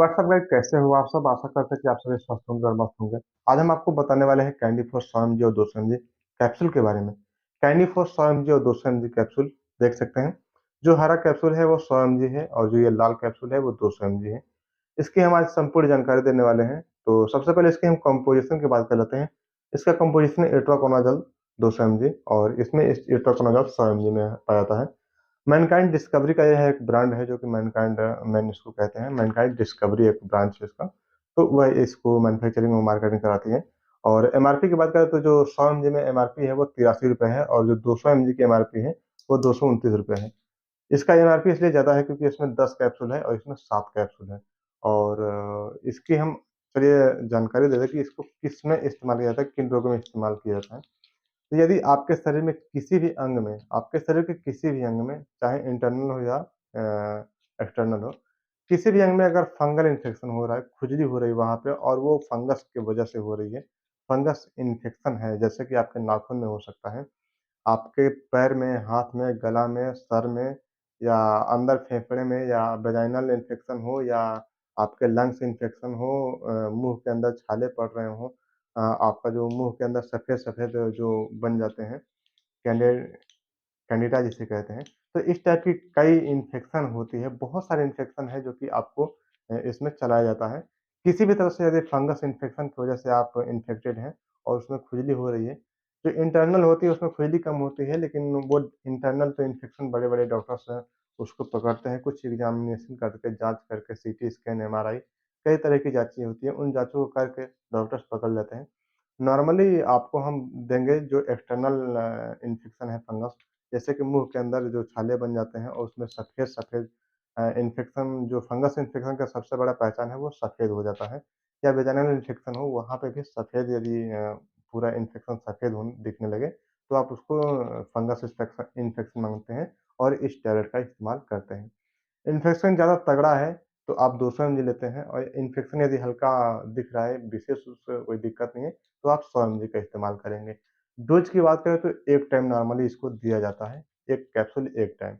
WhatsApp guys, कैसे हो आप सब? आशा करते हैं कि आप सभी स्वस्थ होंगे और मस्त होंगे। आज हम आपको बताने वाले हैं कैंडी फॉर 100 mg और 200 mg कैप्सूल के बारे में। कैंडी फॉर 100 mg और 200 mg कैप्सूल देख सकते हैं। जो हरा कैप्सूल है वो 100 mg है और जो ये लाल कैप्सूल है वो 200 mg है। इसकी हम आज संपूर्ण जानकारी देने वाले हैं। तो सबसे पहले इसकी हम कंपोजिशन की बात कर लेते हैं। इसका कंपोजिशन है इट्राकोनाजोल 200 mg और इसमें इस इट्राकोनाजोल 100 mg में पाया जाता है। मैनकाइंड डिस्कवरी का यह एक ब्रांड है जो कि मैनकाइंड मैन इसको कहते हैं। मैनकाइंड डिस्कवरी एक ब्रांच है इसका। तो वह इसको मैन्युफैक्चरिंग और मार्केटिंग कराती है। और एमआरपी की बात करें तो जो 100 एमजी में एमआरपी है वो 83 रुपये है और जो 200 एमजी की एमआरपी है वो 229 रुपये है। इसका एमआरपी इसलिए ज़्यादा है क्योंकि इसमें 10 कैप्सूल है और इसमें 7 कैप्सूल है। और इसकी हम चलिए जानकारी दे दें कि इसको किसमें इस्तेमाल किया जाता है, किन रोगों में इस्तेमाल किया जाता है। तो यदि आपके शरीर में किसी भी अंग में, आपके शरीर के किसी भी अंग में, चाहे इंटरनल हो या एक्सटर्नल हो, किसी भी अंग में अगर फंगल इन्फेक्शन हो रहा है, खुजली हो रही है वहाँ पे और वो फंगस की वजह से हो रही है, फंगस इन्फेक्शन है, जैसे कि आपके नाखून में हो सकता है, आपके पैर में, हाथ में, गला में, सर में या अंदर फेफड़े में या वेजाइनल इन्फेक्शन हो या आपके लंग्स इन्फेक्शन हो, मुँह के अंदर छाले पड़ रहे हों, आपका जो मुँह के अंदर सफ़ेद-सफ़ेद जो बन जाते हैं, कैंडि कैंडिडा जिसे कहते हैं। तो इस टाइप की कई इन्फेक्शन होती है, बहुत सारे इन्फेक्शन है जो कि आपको इसमें चलाया जाता है। किसी भी तरह से यदि फंगस इन्फेक्शन की वजह से आप इन्फेक्टेड हैं और उसमें खुजली हो रही है, जो इंटरनल होती है उसमें खुजली कम होती है, लेकिन वो इंटरनल तो इन्फेक्शन बड़े-बड़े डॉक्टर्स हैं, उसको पकड़ते हैं, कुछ एग्ज़ामिनेशन करके, जाँच करके, सीटी स्कैन, एमआरआई, कई तरह की जाँचें होती हैं, उन जाँचों को करके डॉक्टर्स पकड़ लेते हैं। नॉर्मली आपको हम देंगे जो एक्सटर्नल इन्फेक्शन है फंगस, जैसे कि मुँह के अंदर जो छाले बन जाते हैं और उसमें सफ़ेद-सफ़ेद इन्फेक्शन, जो फंगस इन्फेक्शन का सबसे बड़ा पहचान है वो सफ़ेद हो जाता है। या वेजाइनल इन्फेक्शन हो वहाँ पे भी सफ़ेद, यदि पूरा इन्फेक्शन सफ़ेद होने दिखने लगे, तो आप उसको फंगस इन्फेक्शन मानते हैं और इस टैबलेट का इस्तेमाल करते हैं। इन्फेक्शन ज़्यादा तगड़ा है, तो आप 200 एमजी लेते हैं और इन्फेक्शन यदि हल्का दिख रहा है, विशेष रूप से कोई दिक्कत नहीं है, तो आप 100 एमजी का इस्तेमाल करेंगे। डोज़ की बात करें तो 1 टाइम नॉर्मली इसको दिया जाता है, 1 कैप्सूल 1 टाइम।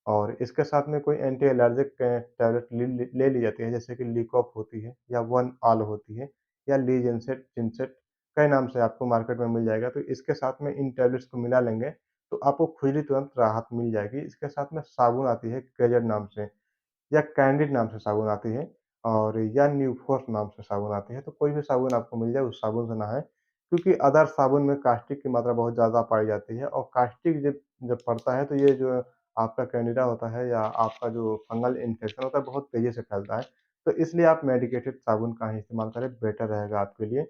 और इसके साथ में कोई एंटी एलर्जिक टैबलेट ले ली जाती है, जैसे कि लीकॉप होती है या वन ऑल होती है या लीजेंसेट, जिनसेट, कई नाम से आपको मार्केट में मिल जाएगा। तो इसके साथ में इन टैबलेट्स को मिला लेंगे, तो आपको खुजली तुरंत राहत मिल जाएगी। इसके साथ में साबुन आती है केजेड नाम से या कैंडिड नाम से साबुन आती है और या न्यूफ़ोर्स नाम से साबुन आती है, तो कोई भी साबुन आपको मिल जाए उस साबुन से नहाएँ, क्योंकि अदर साबुन में कास्टिक की मात्रा बहुत ज़्यादा पाई जाती है और कास्टिक जब जब पड़ता है तो ये जो आपका कैंडिडा होता है या आपका जो फंगल इन्फेक्शन होता है बहुत तेज़ी से फैलता है। तो इसलिए आप मेडिकेटेड साबुन का ही इस्तेमाल करें, बेटर रहेगा आपके लिए।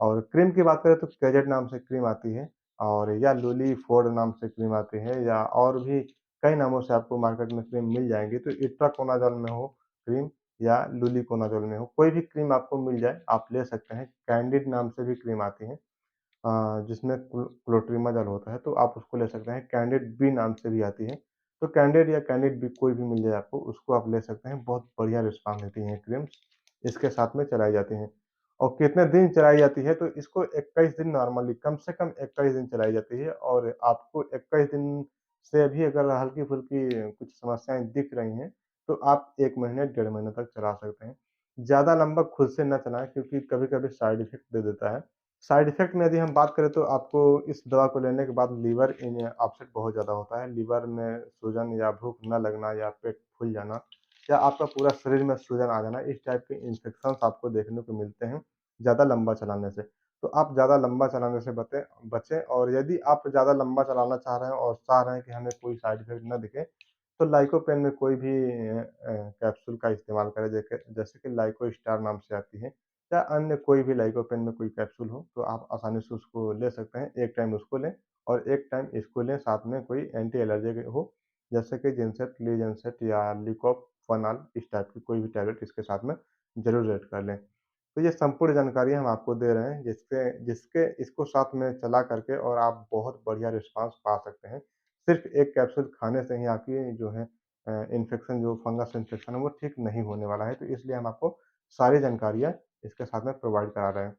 और क्रीम की बात करें तो कैजेट नाम से क्रीम आती है और या लुली फोर्ड नाम से क्रीम आती है या और भी कई नामों से आपको मार्केट में क्रीम मिल जाएँगी। तो इट्राकोनाज़ोल में हो क्रीम या लुलिकोनाज़ोल में हो, कोई भी क्रीम आपको मिल जाए, आप ले सकते हैं। कैंडिड नाम से भी क्रीम आती है, जिसमें क्लोट्रिमाज़ोल होता है, तो आप उसको ले सकते हैं। कैंडिड बी नाम से भी आती है, तो कैंडिड या कैंडिड बी कोई भी मिल जाए आपको, उसको आप ले सकते हैं। बहुत बढ़िया रिस्पॉन्स देती हैं क्रीम्स, इसके साथ में चलाई जाती हैं। और कितने दिन चलाई जाती है, तो इसको 21 दिन नॉर्मली कम से कम 21 दिन चलाई जाती है और आपको 21 दिन से भी अगर हल्की-फुल्की कुछ समस्याएँ दिख रही हैं, तो आप 1 महीने, डेढ़ महीने तक चला सकते हैं। ज़्यादा लंबा खुद से ना चलाएँ क्योंकि कभी-कभी साइड इफ़ेक्ट दे देता है। साइड इफ़ेक्ट में यदि हम बात करें तो आपको इस दवा को लेने के बाद लीवर इन अपसेट बहुत ज़्यादा होता है। लीवर में सूजन या भूख न लगना या पेट फूल जाना या आपका पूरा शरीर में सूजन आ जाना, इस टाइप के इन्फेक्शंस आपको देखने को मिलते हैं, ज़्यादा लंबा चलाने से। तो आप ज़्यादा लंबा चलाने से बचें और यदि आप ज़्यादा लंबा चलाना चाह रहे हैं और चाह रहे हैं कि हमें कोई साइड इफ़ेक्ट ना दिखे, तो लाइकोपेन में कोई भी कैप्सूल का इस्तेमाल करें, जैसे कि लाइको स्टार नाम से आती है या अन्य कोई भी लाइकोपेन में कोई कैप्सूल हो, तो आप आसानी से उसको ले सकते हैं। एक टाइम उसको लें और एक टाइम इसको लें, साथ में कोई एंटी एलर्जी हो, जैसे कि जिनसेट, लीजेंसेट या लिकोप, फ़नाल, इस टाइप की कोई भी टैबलेट इसके साथ में ज़रूर ऐड कर लें। तो ये संपूर्ण जानकारी हम आपको दे रहे हैं, जिसके जिसके इसको साथ में चला करके और आप बहुत बढ़िया रिस्पॉन्स पा सकते हैं। सिर्फ़ एक कैप्सूल खाने से ही आपकी जो है इन्फेक्शन, जो फंगस इन्फेक्शन है वो ठीक नहीं होने वाला है, तो इसलिए हम आपको सारी जानकारियाँ इसके साथ में प्रोवाइड करा रहे हैं।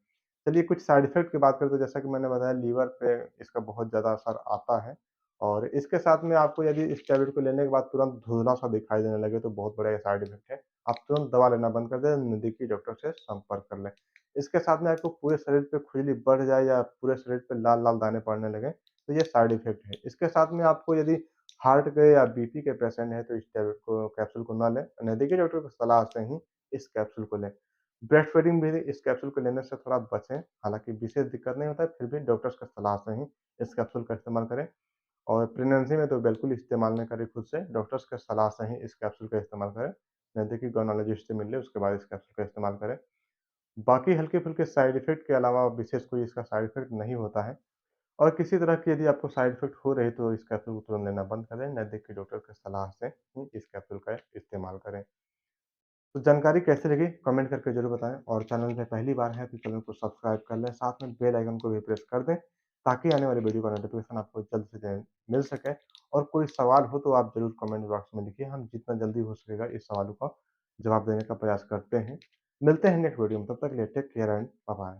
चलिए कुछ साइड इफ़ेक्ट की बात करें तो जैसा कि मैंने बताया, लीवर पे इसका बहुत ज़्यादा असर आता है और इसके साथ में आपको यदि इस टैबलेट को लेने के बाद तुरंत धुंधला-सा दिखाई देने लगे तो बहुत बड़ा ये साइड इफ़ेक्ट है। आप तुरंत दवा लेना बंद कर दें, नज़दीकी डॉक्टर से संपर्क कर लें। इसके साथ में आपको पूरे शरीर पे खुजली बढ़ जाए या पूरे शरीर पे लाल-लाल दाने पड़ने लगें, तो ये साइड इफ़ेक्ट है। इसके साथ में आपको यदि हार्ट के या बीपी के पेशेंट हैं तो इस टैबलेट को कैप्सूल को ना लें, नज़दीकी डॉक्टर की सलाह से ही इस कैप्सूल को लें। ब्रेस्ट फीडिंग भी इस कैप्सूल को लेने से थोड़ा बचें, हालाँकि विशेष दिक्कत नहीं होता है, फिर भी डॉक्टर्स की सलाह से ही इस कैप्सूल का इस्तेमाल करें। और प्रेगनेंसी में तो बिल्कुल इस्तेमाल ना करें खुद से, डॉक्टर्स की सलाह से ही इस कैप्सूल का इस्तेमाल करें। नज़दीकी गोनाकोलॉजिस्ट से मिल लें, उसके बाद इस कैप्सूल का इस्तेमाल करें। बाकी हल्के-फुल्के साइड इफ़ेक्ट के अलावा विशेष कोई इसका साइड इफ़ेक्ट नहीं होता है और किसी तरह की यदि आपको साइड इफ़ेक्ट हो रही है, तो इस कैप्सूल को तुरंत लेना बंद कर दें, नज़दीकी डॉक्टर की सलाह से ही इस कैप्सूल का इस्तेमाल करें। तो जानकारी कैसी लगी कमेंट करके ज़रूर बताएँ और चैनल पे पहली बार है तो चैनल को सब्सक्राइब कर लें, साथ में बेल आइकन को भी प्रेस कर दें, ताकि आने वाली वीडियो का नोटिफ़िकेशन आपको जल्द से जल्द मिल सके और कोई सवाल हो तो आप ज़रूर कमेंट बॉक्स में लिखिए, हम जितना जल्दी हो सकेगा इस सवालों का जवाब देने का प्रयास करते हैं। मिलते हैं नेक्स्ट वीडियो में, तब तक के लिए take care and bye bye.